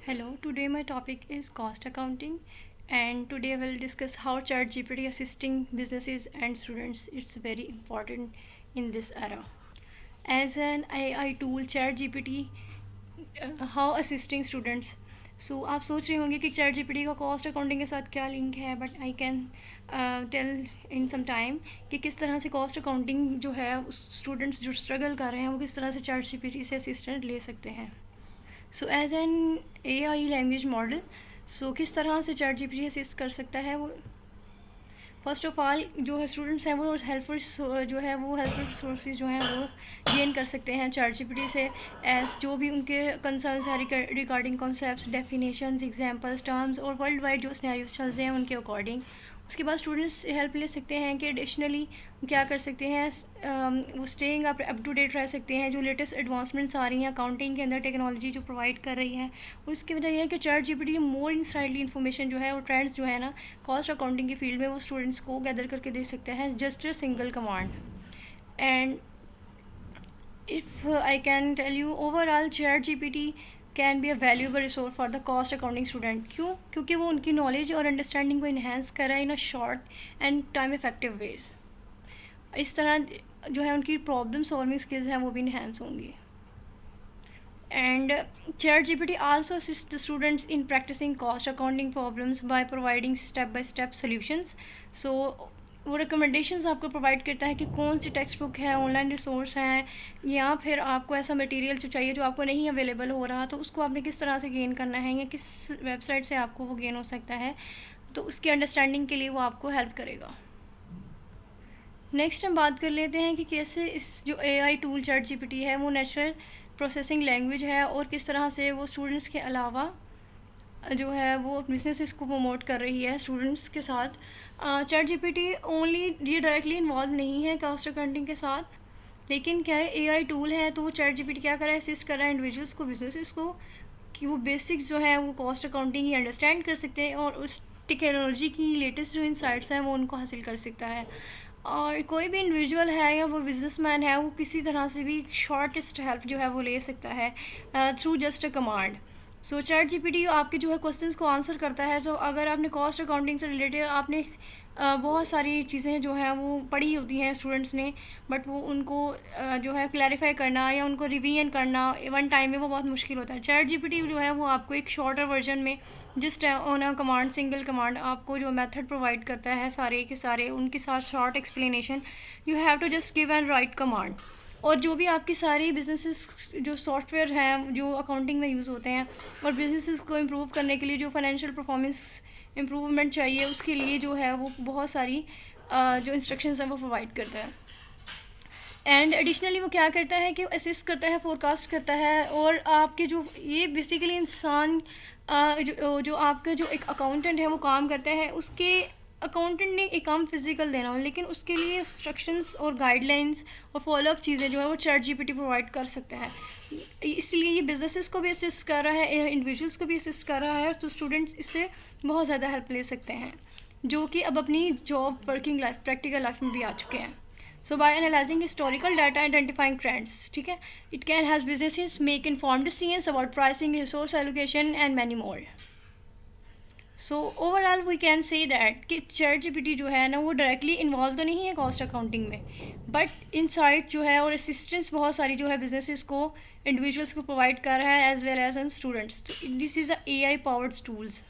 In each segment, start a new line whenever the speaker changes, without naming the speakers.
Hello, today my topic is cost accounting, and today I will discuss how ChatGPT assisting businesses and students. It's very important in this era. As an AI tool, ChatGPT how assisting students. सो आप सोच रहे होंगे कि ChatGPT का cost accounting के साथ क्या link है, but I can tell in some time कि किस तरह से कॉस्ट अकाउंटिंग जो है स्टूडेंट्स जो स्ट्रगल कर रहे हैं वो किस तरह से चैट जीपीटी से असिस्टेंट ले सकते हैं. So as an AI language model, सो किस तरह से चैट जीपीटी असिस्ट कर सकता है वो. फर्स्ट ऑफ ऑल जो है स्टूडेंट्स हैं वो हेल्पफुल जो है वो हेल्पफुल रिसोर्सेज जो हैं वो गेन कर सकते हैं चैट जीपीटी से. एज जो भी उनके कंसर्न्स हैं regarding concepts, definitions, examples, terms और वर्ल्ड वाइड जो सिनेरियोज चल रहे हैं उनके अकॉर्डिंग. उसके बाद स्टूडेंट्स हेल्प ले सकते हैं कि एडिशनली क्या कर सकते हैं, वो स्टेइंग अप टू डेट रह सकते हैं. जो लेटेस्ट एडवांसमेंट्स आ रही हैं अकाउंटिंग के अंदर, टेक्नोलॉजी जो प्रोवाइड कर रही है, उसकी वजह यह है कि चैट जीपीटी मोर इंसाइडली इन्फॉर्मेशन जो है वो ट्रेंड्स जो है ना कॉस्ट अकाउंटिंग की फील्ड में वो स्टूडेंट्स को गैदर करके दे सकते हैं just a single command. And if I can tell you overall chat GPT can be a valuable resource for the cost accounting student. क्यों? क्योंकि वो उनकी नॉलेज और अंडरस्टैंडिंग को इन्हेंस कर रहा है in a short and time effective ways. इस तरह जो है उनकी प्रॉब्लम सॉल्विंग स्किल्स हैं वो भी इन्हेंस होंगी. And ChatGPT also assists the students in practicing cost accounting problems by providing step-by-step solutions. So वो रिकमेंडेशंस आपको प्रोवाइड करता है कि कौन सी टेक्स्ट बुक है, ऑनलाइन रिसोर्स हैं, या फिर आपको ऐसा मटेरियल जो चाहिए जो आपको नहीं अवेलेबल हो रहा, तो उसको आपने किस तरह से गेन करना है या किस वेबसाइट से आपको वो गेन हो सकता है. तो उसकी अंडरस्टैंडिंग के लिए वो आपको हेल्प करेगा. नेक्स्ट हम बात कर लेते हैं कि कैसे इस जो एआई टूल चैट जीपीटी है वो नेचुरल प्रोसेसिंग लैंग्वेज है और किस तरह से वो स्टूडेंट्स के अलावा जो है वो बिजनेस को प्रमोट कर रही है स्टूडेंट्स के साथ. चैट जीपीटी ओनली ये डायरेक्टली इन्वॉल्व नहीं है कॉस्ट अकाउंटिंग के साथ, लेकिन क्या है एआई टूल है तो वो चैट जीपीटी क्या कर रहा है, असिस्ट कर रहा है इंडिविजुअल्स को, बिजनेस को, कि वो बेसिक्स जो है वो कॉस्ट अकाउंटिंग ही अंडरस्टैंड कर सकते हैं और उस टेक्नोलॉजी की लेटेस्ट जो इंसाइट्स हैं वो उनको हासिल कर सकता है. और कोई भी इंडिविजुअल है या वो बिजनेसमैन है वो किसी तरह से भी शॉर्टेस्ट हेल्प जो है वो ले सकता है through just a command. So chat GPT आपके जो है क्वेश्चंस को आंसर करता है. तो अगर आपने कॉस्ट अकाउंटिंग से रिलेटेड आपने बहुत सारी चीज़ें जो हैं वो पढ़ी होती हैं स्टूडेंट्स ने, बट वो उनको जो है क्लैरिफाई करना या उनको रिवीजन करना वन टाइम में वो बहुत मुश्किल होता है. चैट जीपीटी जो है वो आपको एक शॉर्टर वर्जन में just on a command, single command आपको जो मेथड प्रोवाइड करता है सारे के सारे उनके साथ short explanation. You have to just give and write command. और जो भी आपकी सारी बिजनेसेस जो सॉफ्टवेयर हैं जो अकाउंटिंग में यूज़ होते हैं और बिजनेसेस को इम्प्रूव करने के लिए जो फाइनेंशियल परफॉर्मेंस इम्प्रूवमेंट चाहिए उसके लिए जो है वो बहुत सारी जो इंस्ट्रक्शंस हैं वो प्रोवाइड करता है. एंड एडिशनली वो क्या करता है कि असिस्ट करता है, फोरकास्ट करता है. और आपके जो ये बेसिकली इंसान जो आपका जो एक अकाउंटेंट है वो काम करता है, उसके अकाउंटेंट ने एक काम फिजिकल देना हो, लेकिन उसके लिए इंस्ट्रक्शंस और गाइडलाइंस और फॉलोअप चीज़ें जो है वो चैट जीपीटी प्रोवाइड कर सकता है. इसलिए ये बिजनेसेस को भी असिस्ट कर रहा है, इंडिविजुअल्स को भी असिस्ट कर रहा है. तो स्टूडेंट्स इससे बहुत ज़्यादा हेल्प ले सकते हैं जो कि अब अपनी job, working life, practical life में भी आ चुके हैं. So by analyzing historical data, identifying trends, ठीक है, it can help businesses make informed decisions about pricing, resource allocation and many more. So overall we can say that कि ChatGPT जो है ना वो डायरेक्टली इन्वॉल्व तो नहीं है कॉस्ट अकाउंटिंग में, बट इनसाइट जो है और असिस्टेंस बहुत सारी जो है बिजनेसेस को, इंडिविजुअल्स को प्रोवाइड कर रहा है as well as an students. This is a AI powered tools,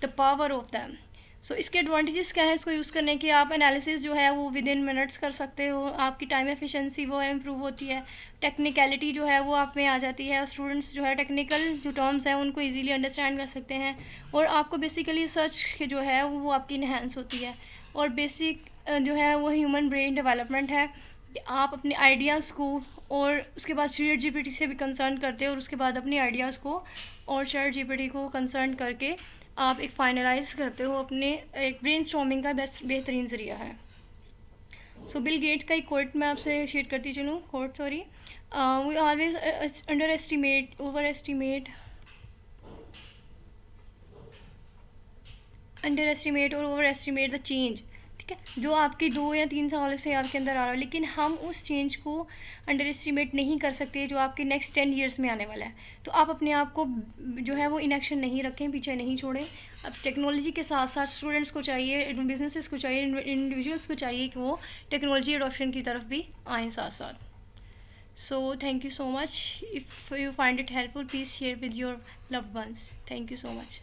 the power of them. So इसके एडवांटेजेस क्या है इसको यूज़ करने के, आप एनालिसिस जो है वो विद इन मिनट्स कर सकते हो, आपकी टाइम एफिशिएंसी वो इम्प्रूव होती है, टेक्निकलिटी जो है वो आप में आ जाती है, स्टूडेंट्स जो है टेक्निकल जो टर्म्स हैं उनको इजीली अंडरस्टैंड कर सकते हैं. और आपको बेसिकली सर्च जो है वो आपकी इन्हेंस होती है. और बेसिक जो है वो ह्यूमन ब्रेन डेवलपमेंट है कि आप अपने आइडियाज़ को और उसके बाद चैट जीपीटी से भी कंसर्न करते हो और उसके बाद अपने आइडियाज़ को और चैट जीपीटी को कंसर्न करके आप एक फाइनलाइज करते हो अपने एक ब्रेनस्टॉर्मिंग का बेहतरीन ज़रिया है. सो बिल गेट्स का एक कोट मैं आपसे शेयर करती चलूँ. Quote, sorry, we always underestimate, overestimate और ओवर एस्टिमेट द चेंज. ठीक है, जो आपके 2 या 3 साल से आपके अंदर आ रहा है, लेकिन हम उस चेंज को अंडर एस्टिमेट नहीं कर सकते जो आपके नेक्स्ट 10 ईयर्स में आने वाला है। तो आप अपने आप को जो है वो इनएक्शन नहीं रखें, पीछे नहीं छोड़ें। अब टेक्नोलॉजी के साथ साथ स्टूडेंट्स को चाहिए, बिजनेसेस को चाहिए, इंडिविजुअल्स को चाहिए कि वो टेक्नोलॉजी अडॉप्शन की तरफ भी आएँ साथ साथ। So thank you so much. If you find it helpful, please share with your loved ones. Thank you so much.